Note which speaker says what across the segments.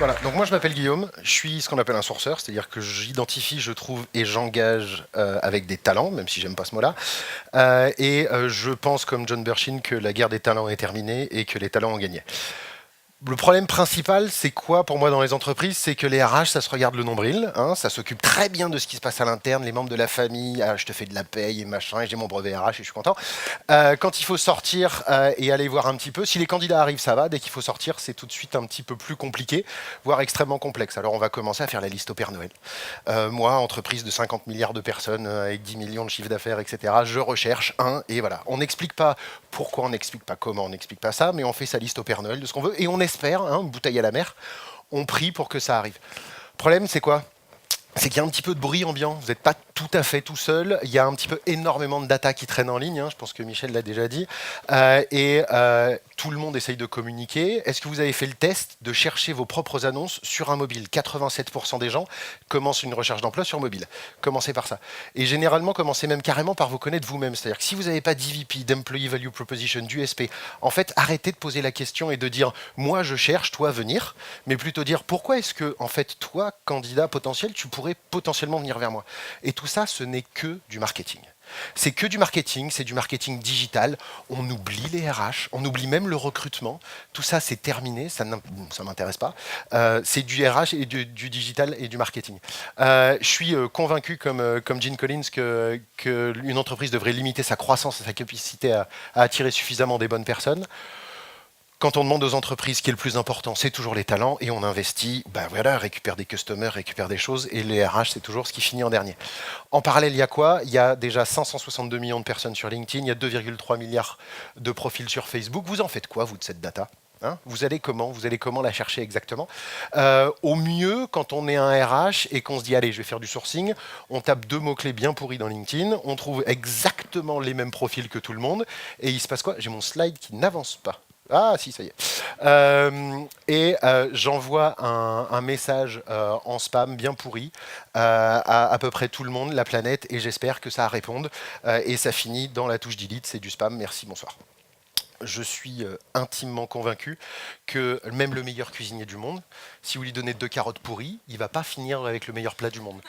Speaker 1: Voilà, donc moi je m'appelle Guillaume, je suis ce qu'on appelle un sourceur, c'est-à-dire que j'identifie, je trouve et j'engage avec des talents, même si j'aime pas ce mot-là. Je pense comme John Berchin que la guerre des talents est terminée et que les talents ont gagné. Le problème principal, c'est quoi pour moi dans les entreprises? C'est que les RH, ça se regarde le nombril, hein, ça s'occupe très bien de ce qui se passe à l'interne, les membres de la famille, ah, je te fais de la paye et machin, et j'ai mon brevet RH et je suis content. Quand il faut sortir et aller voir un petit peu, si les candidats arrivent, ça va, dès qu'il faut sortir, c'est tout de suite un petit peu plus compliqué, voire extrêmement complexe. Alors on va commencer à faire la liste au Père Noël. Moi, entreprise de 50 milliards de personnes, avec 10 millions de chiffre d'affaires, etc., je recherche un, et voilà. On n'explique pas pourquoi, on n'explique pas comment, on n'explique pas ça, mais on fait sa liste au Père Noël de ce qu'on veut, et on espère, hein, une bouteille à la mer, on prie pour que ça arrive. Le problème, c'est quoi? C'est qu'il y a un petit peu de bruit ambiant. Vous n'êtes pas tout à fait tout seul. Il y a un petit peu énormément de data qui traîne en ligne. Hein, je pense que Michel l'a déjà dit. Tout le monde essaye de communiquer. Est-ce que vous avez fait le test de chercher vos propres annonces sur un mobile? 87% des gens commencent une recherche d'emploi sur mobile. Commencez par ça. Et généralement, commencez même carrément par vous connaître vous-même. C'est-à-dire que si vous n'avez pas d'EVP, d'Employee Value Proposition, d'USP, en fait, arrêtez de poser la question et de dire « moi, je cherche, toi, venir », mais plutôt dire « pourquoi est-ce que, en fait, toi, candidat potentiel, tu pourrais potentiellement venir vers moi ?» Et tout ça, ce n'est que du marketing. C'est que du marketing, c'est du marketing digital. On oublie les RH, on oublie même le recrutement. Tout ça, c'est terminé, ça ne m'intéresse pas. C'est du RH et du digital et du marketing. Je suis convaincu, comme Gene Collins, qu'une entreprise devrait limiter sa croissance et sa capacité à attirer suffisamment des bonnes personnes. Quand on demande aux entreprises ce qui est le plus important, c'est toujours les talents et on investit, ben voilà, récupère des customers, récupère des choses et les RH, c'est toujours ce qui finit en dernier. En parallèle, il y a quoi? Il y a déjà 562 millions de personnes sur LinkedIn, il y a 2,3 milliards de profils sur Facebook. Vous en faites quoi, vous, de cette data? Hein, vous allez comment la chercher exactement? Au mieux, quand on est un RH et qu'on se dit allez, je vais faire du sourcing, on tape 2 mots-clés bien pourris dans LinkedIn, on trouve exactement les mêmes profils que tout le monde, et il se passe quoi? J'ai mon slide qui n'avance pas. Ah si, ça y est. J'envoie un message en spam bien pourri à peu près tout le monde, la planète, et j'espère que ça réponde. Et ça finit dans la touche delete, c'est du spam, merci, bonsoir. Je suis intimement convaincu que même le meilleur cuisinier du monde, si vous lui donnez 2 carottes pourries, il ne va pas finir avec le meilleur plat du monde.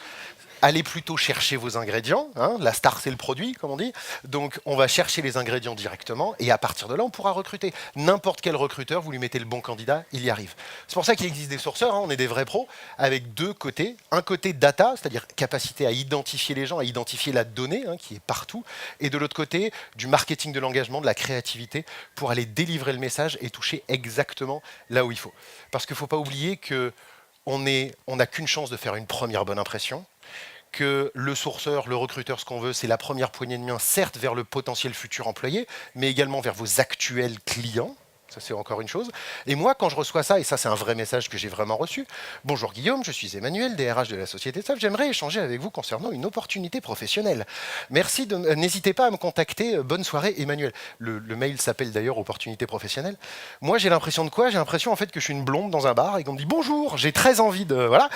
Speaker 1: Allez plutôt chercher vos ingrédients. Hein, la star, c'est le produit, comme on dit. Donc, on va chercher les ingrédients directement et à partir de là, on pourra recruter. N'importe quel recruteur, vous lui mettez le bon candidat, il y arrive. C'est pour ça qu'il existe des sourceurs, hein, on est des vrais pros, avec 2 côtés. Un côté data, c'est-à-dire capacité à identifier les gens, à identifier la donnée, hein, qui est partout. Et de l'autre côté, du marketing de l'engagement, de la créativité, pour aller délivrer le message et toucher exactement là où il faut. Parce qu'il ne faut pas oublier qu'on n'a qu'une chance de faire une première bonne impression, que le sourceur, le recruteur, ce qu'on veut, c'est la première poignée de main, certes vers le potentiel futur employé, mais également vers vos actuels clients. Ça, c'est encore une chose. Et moi, quand je reçois ça, et ça, c'est un vrai message que j'ai vraiment reçu. Bonjour Guillaume, je suis Emmanuel, DRH de la société SAF. J'aimerais échanger avec vous concernant une opportunité professionnelle. Merci, n'hésitez pas à me contacter. Bonne soirée, Emmanuel. Le mail s'appelle d'ailleurs opportunité professionnelle. Moi, j'ai l'impression de quoi? J'ai l'impression en fait que je suis une blonde dans un bar et qu'on me dit bonjour, j'ai très envie de. Voilà.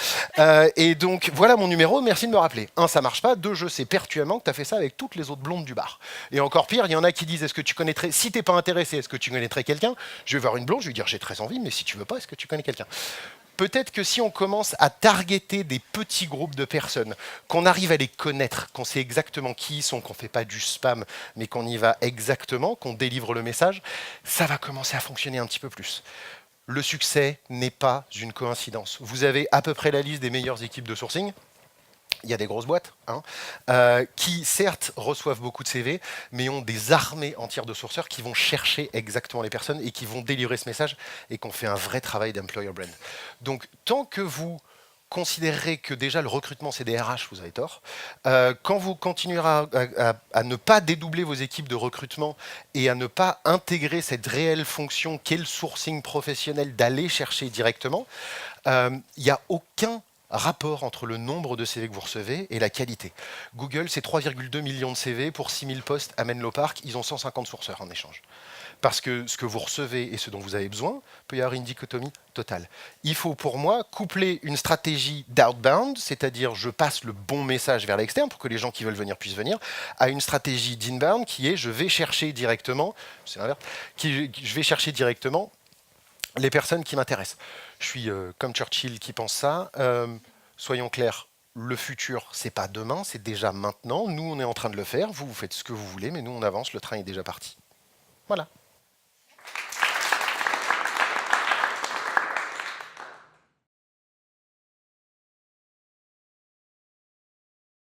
Speaker 1: Et donc, voilà mon numéro, merci de me rappeler. 1, ça marche pas. 2, je sais pertinemment que tu as fait ça avec toutes les autres blondes du bar. Et encore pire, il y en a qui disent est-ce que tu connaîtrais, si t'es pas intéressé, est-ce que tu connaîtrais quelqu'un? Je vais voir une blonde, je vais lui dire j'ai très envie, mais si tu veux pas, est-ce que tu connais quelqu'un? Peut-être que si on commence à targeter des petits groupes de personnes, qu'on arrive à les connaître, qu'on sait exactement qui ils sont, qu'on ne fait pas du spam, mais qu'on y va exactement, qu'on délivre le message, ça va commencer à fonctionner un petit peu plus. Le succès n'est pas une coïncidence. Vous avez à peu près la liste des meilleures équipes de sourcing. Il y a des grosses boîtes hein, qui, certes, reçoivent beaucoup de CV, mais ont des armées entières de sourceurs qui vont chercher exactement les personnes et qui vont délivrer ce message et qu'on fait un vrai travail d'employer brand. Donc, tant que vous considérerez que déjà le recrutement c'est des RH, vous avez tort. Quand vous continuerez à ne pas dédoubler vos équipes de recrutement et à ne pas intégrer cette réelle fonction qu'est le sourcing professionnel d'aller chercher directement, il n'y a aucun rapport entre le nombre de CV que vous recevez et la qualité. Google, c'est 3,2 millions de CV pour 6000 postes à Menlo Park. Ils ont 150 sourceurs en échange. Parce que ce que vous recevez et ce dont vous avez besoin, peut y avoir une dichotomie totale. Il faut pour moi coupler une stratégie d'outbound, c'est-à-dire je passe le bon message vers l'externe pour que les gens qui veulent venir puissent venir, à une stratégie d'inbound qui est je vais chercher directement, c'est l'inverse, je vais chercher directement les personnes qui m'intéressent. Je suis comme Churchill qui pense ça. Soyons clairs, le futur, c'est pas demain, c'est déjà maintenant. Nous, on est en train de le faire. Vous, vous faites ce que vous voulez, mais nous, on avance. Le train est déjà parti. Voilà.